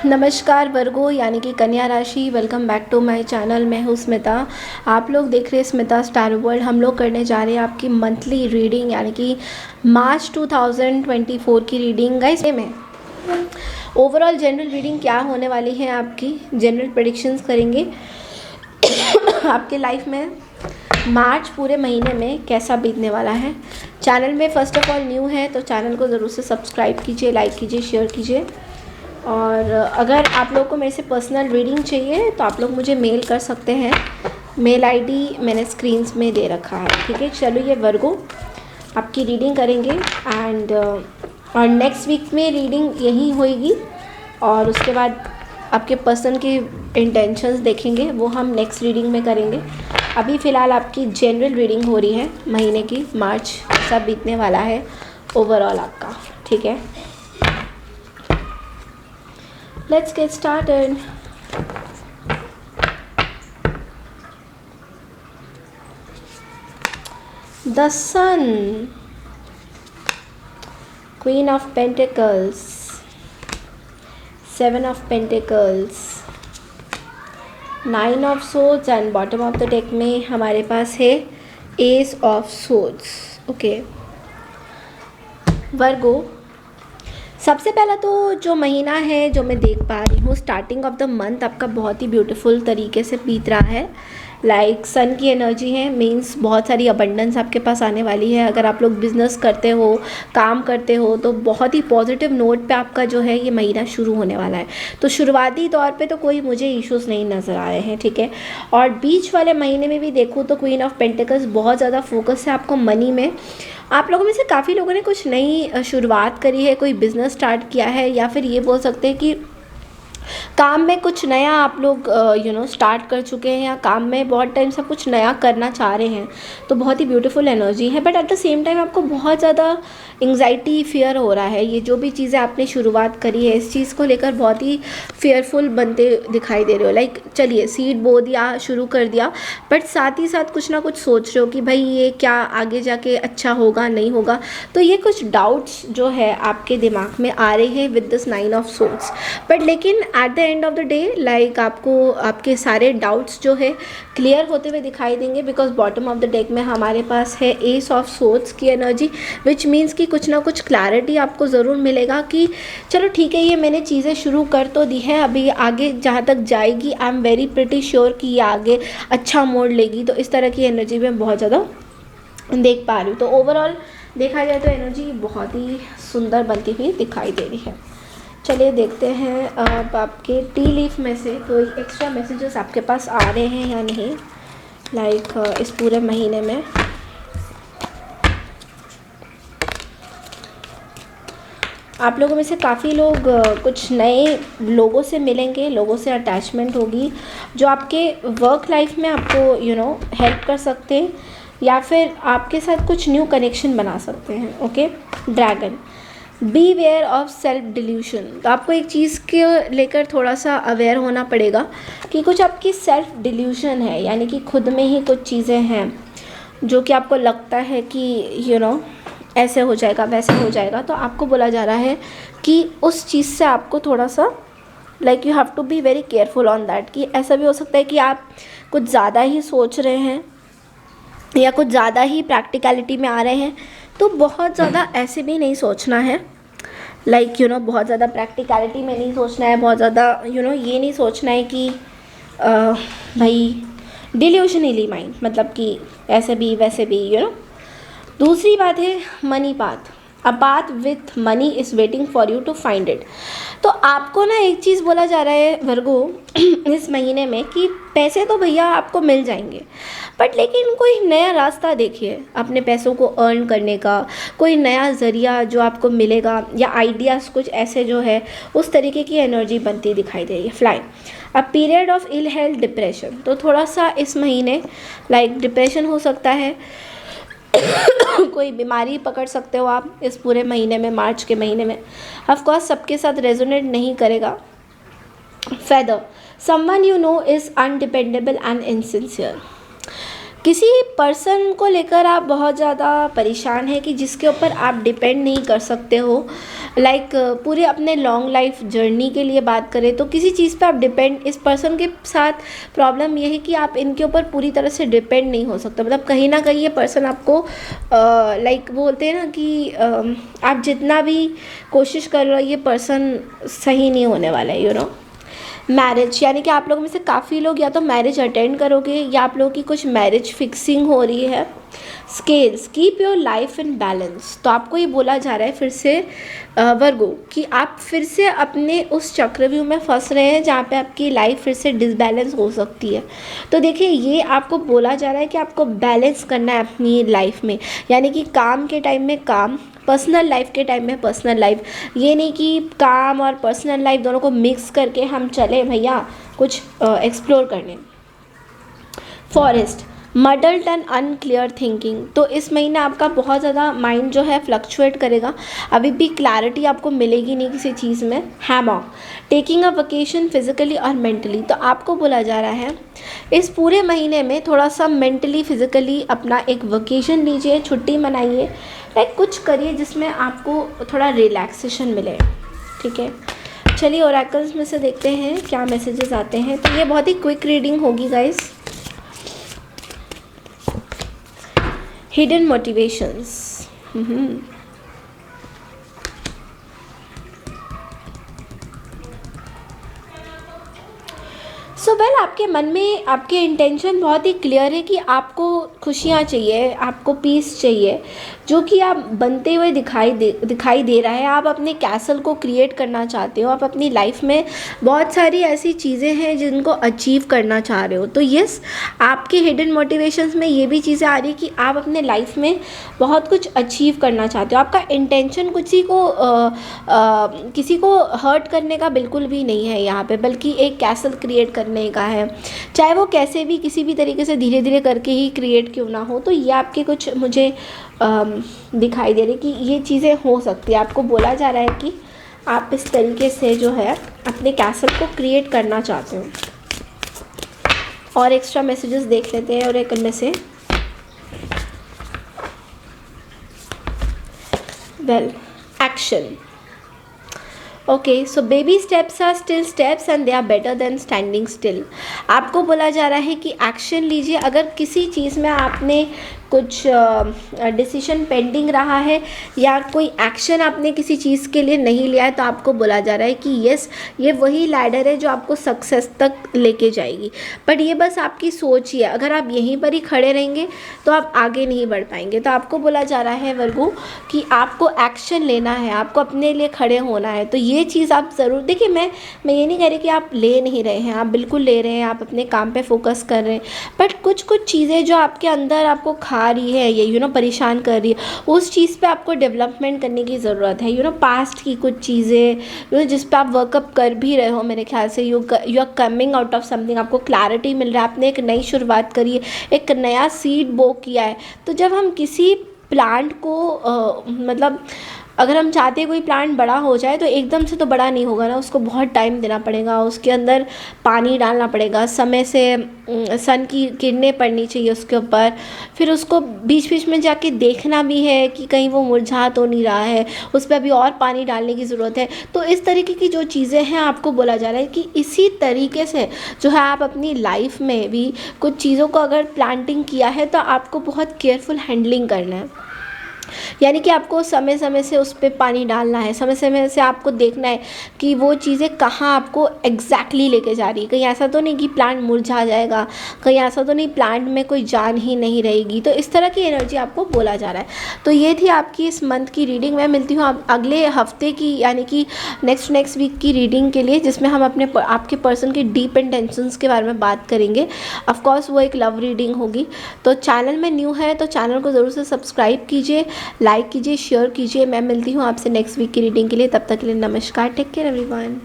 नमस्कार वर्गो यानी कि कन्या राशि। Welcome back to my channel. मैं हूँ स्मिता। आप लोग देख रहे हैं स्मिता स्टार वर्ल्ड। हम लोग करने जा रहे हैं आपकी मंथली रीडिंग यानी कि मार्च 2024 की रीडिंग। गाइस में ओवरऑल जनरल रीडिंग क्या होने वाली है, आपकी जनरल प्रेडिक्शंस करेंगे आपके लाइफ में मार्च पूरे महीने में कैसा बीतने वाला है। चैनल में फर्स्ट ऑफ ऑल न्यू है तो चैनल को ज़रूर से सब्सक्राइब कीजिए, लाइक कीजिए, शेयर कीजिए। और अगर आप लोग को मेरे से पर्सनल रीडिंग चाहिए तो आप लोग मुझे मेल कर सकते हैं। मेल आईडी मैंने स्क्रीन्स में दे रखा है, ठीक है। चलो ये वर्गो आपकी रीडिंग करेंगे एंड और नेक्स्ट वीक में रीडिंग यही होएगी और उसके बाद आपके पर्सन की इंटेंशंस देखेंगे, वो हम नेक्स्ट रीडिंग में करेंगे। अभी फ़िलहाल आपकी जनरल रीडिंग हो रही है महीने की, मार्च सब बीतने वाला है ओवरऑल आपका, ठीक है। Let's get started. The Sun, Queen of Pentacles, Seven of Pentacles, Nine of Swords and bottom of the deck में हमारे पास है Ace of Swords। ओके वर्गो, सबसे पहला तो जो महीना है जो मैं देख पा रही हूँ, स्टार्टिंग ऑफ द मंथ आपका बहुत ही ब्यूटीफुल तरीके से बीत रहा है। लाइक सन की एनर्जी है, मींस बहुत सारी अबंडेंस आपके पास आने वाली है। अगर आप लोग बिजनेस करते हो, काम करते हो तो बहुत ही पॉजिटिव नोट पे आपका जो है ये महीना शुरू होने वाला है। तो शुरुआती तौर पे तो कोई मुझे इश्यूज़ नहीं नज़र आ रहे हैं, ठीक है। और बीच वाले महीने में भी देखूँ तो क्वीन ऑफ पेंटिकल्स बहुत ज़्यादा फोकस है आपको मनी में। आप लोगों में से काफ़ी लोगों ने कुछ नई शुरुआत करी है, कोई बिज़नेस स्टार्ट किया है, या फिर ये बोल सकते हैं कि काम में कुछ नया आप लोग स्टार्ट कर चुके हैं, या काम में बहुत टाइम से कुछ नया करना चाह रहे हैं। तो बहुत ही ब्यूटीफुल एनर्जी है, but at the same time आपको बहुत ज़्यादा एंग्जाइटी फियर हो रहा है। ये जो भी चीज़ें आपने शुरुआत करी है इस चीज़ को लेकर बहुत ही फियरफुल बनते दिखाई दे रहे हो। लाइक चलिए सीड बो दिया, शुरू कर दिया, बट साथ ही साथ कुछ ना कुछ सोच रहे हो कि भाई ये क्या आगे जाके अच्छा होगा नहीं होगा। तो ये कुछ डाउट्स जो है आपके दिमाग में आ रही है with this nine of swords. But लेकिन at the end of the day like आपको आपके सारे डाउट्स जो है क्लियर होते हुए दिखाई देंगे, because bottom of the deck में हमारे पास है एस ऑफ सोर्ड्स की एनर्जी, विच मीन्स कि कुछ ना कुछ क्लैरिटी आपको ज़रूर मिलेगा कि चलो ठीक है ये मैंने चीज़ें शुरू कर तो दी है, अभी आगे जहाँ तक जाएगी I am very pretty sure कि ये आगे अच्छा मोड़ लेगी। तो इस तरह की एनर्जी मैं बहुत ज़्यादा देख पा रही हूँ। तो ओवरऑल देखा जाए तो एनर्जी बहुत ही सुंदर बनती हुई दिखाई दे रही है। चलिए देखते हैं अब आपके टी लीफ में से कोई एक्स्ट्रा मैसेजेस आपके पास आ रहे हैं या नहीं, लाइक इस पूरे महीने में। आप लोगों में से काफ़ी लोग कुछ नए लोगों से मिलेंगे, लोगों से अटैचमेंट होगी जो आपके वर्क लाइफ में आपको हेल्प कर सकते हैं, या फिर आपके साथ कुछ न्यू कनेक्शन बना सकते हैं। Okay dragon, beware of self delusion. तो आपको एक चीज़ के लेकर थोड़ा सा अवेयर होना पड़ेगा कि कुछ आपकी सेल्फ डिल्यूशन है, यानी कि खुद में ही कुछ चीज़ें हैं जो कि आपको लगता है कि ऐसे हो जाएगा वैसे हो जाएगा। तो आपको बोला जा रहा है कि उस चीज़ से आपको थोड़ा सा like you have to be very careful on that. कि ऐसा भी हो सकता है कि आप कुछ ज़्यादा ही सोच रहे हैं या कुछ ज़्यादा ही प्रैक्टिकलिटी में आ रहे हैं। तो बहुत ज़्यादा ऐसे भी नहीं सोचना है, लाइक बहुत ज़्यादा प्रैक्टिकलिटी में नहीं सोचना है, बहुत ज़्यादा ये नहीं सोचना है कि भाई डिल्यूशनली माइंड, मतलब कि ऐसे भी वैसे भी दूसरी बात है money path, a path with money is waiting for you to find it. तो आपको ना एक चीज़ बोला जा रहा है वर्गो इस महीने में कि पैसे तो भैया आपको मिल जाएंगे, बट लेकिन कोई नया रास्ता देखिए अपने पैसों को अर्न करने का, कोई नया ज़रिया जो आपको मिलेगा, या आइडियाज़ कुछ ऐसे जो है उस तरीके की एनर्जी बनती दिखाई दे रही है। Fly, a period of ill health depression. तो थोड़ा सा इस महीने लाइक डिप्रेशन हो सकता है कोई बीमारी पकड़ सकते हो आप इस पूरे महीने में, मार्च के महीने में। ऑफ कोर्स सबके साथ रेजोनेट नहीं करेगा। Feather, someone you know is undependable and insincere. किसी पर्सन को लेकर आप बहुत ज़्यादा परेशान हैं कि जिसके ऊपर आप डिपेंड नहीं कर सकते हो, लाइक पूरे अपने लॉन्ग लाइफ जर्नी के लिए बात करें तो किसी चीज़ पे आप डिपेंड, इस पर्सन के साथ प्रॉब्लम ये है कि आप इनके ऊपर पूरी तरह से डिपेंड नहीं हो सकते। मतलब कहीं ना कहीं ये पर्सन आपको लाइक बोलते हैं ना कि आप जितना भी कोशिश कर रहे हो ये पर्सन सही नहीं होने वाला है, यू नो। मैरिज, यानी कि आप लोगों में से काफ़ी लोग या तो मैरिज अटेंड करोगे या आप लोगों की कुछ मैरिज फिक्सिंग हो रही है। Scales, keep your life in balance, तो आपको ये बोला जा रहा है फिर से वर्गो कि आप फिर से अपने उस चक्रव्यूह में फंस रहे हैं जहाँ पे आपकी लाइफ फिर से डिसबैलेंस हो सकती है। तो देखिए ये आपको बोला जा रहा है कि आपको बैलेंस करना है अपनी लाइफ में, यानी कि काम के टाइम में काम, पर्सनल लाइफ के टाइम में पर्सनल लाइफ। ये नहीं कि काम और पर्सनल लाइफ दोनों को मिक्स करके हम चले भैया कुछ एक्सप्लोर करने। Forest, muddled and unclear thinking, तो इस महीने आपका बहुत ज़्यादा माइंड जो है फ्लक्चुएट करेगा, अभी भी क्लैरिटी आपको मिलेगी नहीं किसी चीज़ में। Hammock, taking a vacation physically और मेंटली, तो आपको बोला जा रहा है इस पूरे महीने में थोड़ा सा मेंटली फिजिकली अपना एक वेकेशन लीजिए, छुट्टी मनाइए, लाइक कुछ करिए जिसमें आपको थोड़ा रिलैक्सेशन मिले, ठीक है। चलिए ओरेकल्स में से देखते हैं क्या मैसेजेस आते हैं। तो ये बहुत ही क्विक रीडिंग होगी guys. Hidden motivations, so well आपके मन में आपके इंटेंशन बहुत ही क्लियर है कि आपको खुशियाँ चाहिए, आपको पीस चाहिए, जो कि आप बनते हुए दिखाई दे रहा है। आप अपने कैसल को क्रिएट करना चाहते हो, आप अपनी लाइफ में बहुत सारी ऐसी चीज़ें हैं जिनको अचीव करना चाह रहे हो। तो यस, आपके हिडन मोटिवेशंस में ये भी चीज़ें आ रही कि आप अपने लाइफ में बहुत कुछ अचीव करना चाहते हो। आपका इंटेंशन किसी को हर्ट करने का बिल्कुल भी नहीं है यहाँ पे, बल्कि एक कैसल क्रिएट करने का है, चाहे वो कैसे भी किसी भी तरीके से धीरे धीरे करके ही क्रिएट क्यों ना हो। तो ये आपके कुछ मुझे दिखाई दे रही कि ये चीज़ें हो सकती है। आपको बोला जा रहा है कि आप इस तरीके से जो है अपने कैसल को क्रिएट करना चाहते हो। और एक्स्ट्रा मैसेजेस देख लेते हैं और एक में से well action. Okay, so baby steps are still steps and they are better than standing still. आपको बोला जा रहा है कि एक्शन लीजिए। अगर किसी चीज़ में आपने कुछ डिसीजन पेंडिंग रहा है या कोई एक्शन आपने किसी चीज़ के लिए नहीं लिया है, तो आपको बोला जा रहा है कि यस, ये वही लैडर है जो आपको सक्सेस तक लेके जाएगी। बट ये बस आपकी सोच ही है, अगर आप यहीं पर ही खड़े रहेंगे तो आप आगे नहीं बढ़ पाएंगे। तो आपको बोला जा रहा है वर्गो कि आपको एक्शन लेना है, आपको अपने लिए खड़े होना है। तो ये चीज़ आप ज़रूर देखिए, मैं ये नहीं कह रही कि आप ले नहीं रहे हैं, आप बिल्कुल ले रहे हैं, आप अपने काम पे फोकस कर रहे हैं। बट कुछ चीज़ें जो आपके अंदर आपको खा रही है, ये परेशान कर रही है, उस चीज़ पे आपको डेवलपमेंट करने की ज़रूरत है। पास्ट की कुछ चीज़ें जिस पे आप वर्कअप कर भी रहे हो, मेरे ख्याल से you are coming out of something, आपको क्लैरिटी मिल रहा है, आपने एक नई शुरुआत करी है, एक नया सीड बो किया है। तो जब हम किसी प्लांट को मतलब अगर हम चाहते हैं कोई प्लांट बड़ा हो जाए तो एकदम से तो बड़ा नहीं होगा ना, उसको बहुत टाइम देना पड़ेगा, उसके अंदर पानी डालना पड़ेगा, समय से सन की किरणें पड़नी चाहिए उसके ऊपर, फिर उसको बीच बीच में जाके देखना भी है कि कहीं वो मुरझा तो नहीं रहा है, उस पर अभी और पानी डालने की ज़रूरत है। तो इस तरीके की जो चीज़ें हैं आपको बोला जा रहा है कि इसी तरीके से जो है आप अपनी लाइफ में भी कुछ चीज़ों को अगर प्लांटिंग किया है तो आपको बहुत केयरफुल हैंडलिंग करना है। यानी कि आपको समय समय से उस पर पानी डालना है, समय समय से आपको देखना है कि वो चीज़ें कहाँ आपको एग्जैक्टली लेके जा रही है। कहीं ऐसा तो नहीं कि प्लांट मुरझा जाएगा, कहीं ऐसा तो नहीं प्लांट में कोई जान ही नहीं रहेगी। तो इस तरह की एनर्जी आपको बोला जा रहा है। तो ये थी आपकी इस मंथ की रीडिंग। मैं मिलती हूँ अगले हफ्ते की यानी कि नेक्स्ट वीक की रीडिंग के लिए, जिसमें हम आपके पर्सन के डीप इंटेंशंस के बारे में बात करेंगे। ऑफकोर्स वो एक लव रीडिंग होगी। तो चैनल में न्यू है तो चैनल को ज़रूर से सब्सक्राइब कीजिए, लाइक कीजिए, शेयर कीजिए। मैं मिलती हूँ आपसे नेक्स्ट वीक की रीडिंग के लिए। तब तक के लिए नमस्कार, टेक केयर एवरीवन।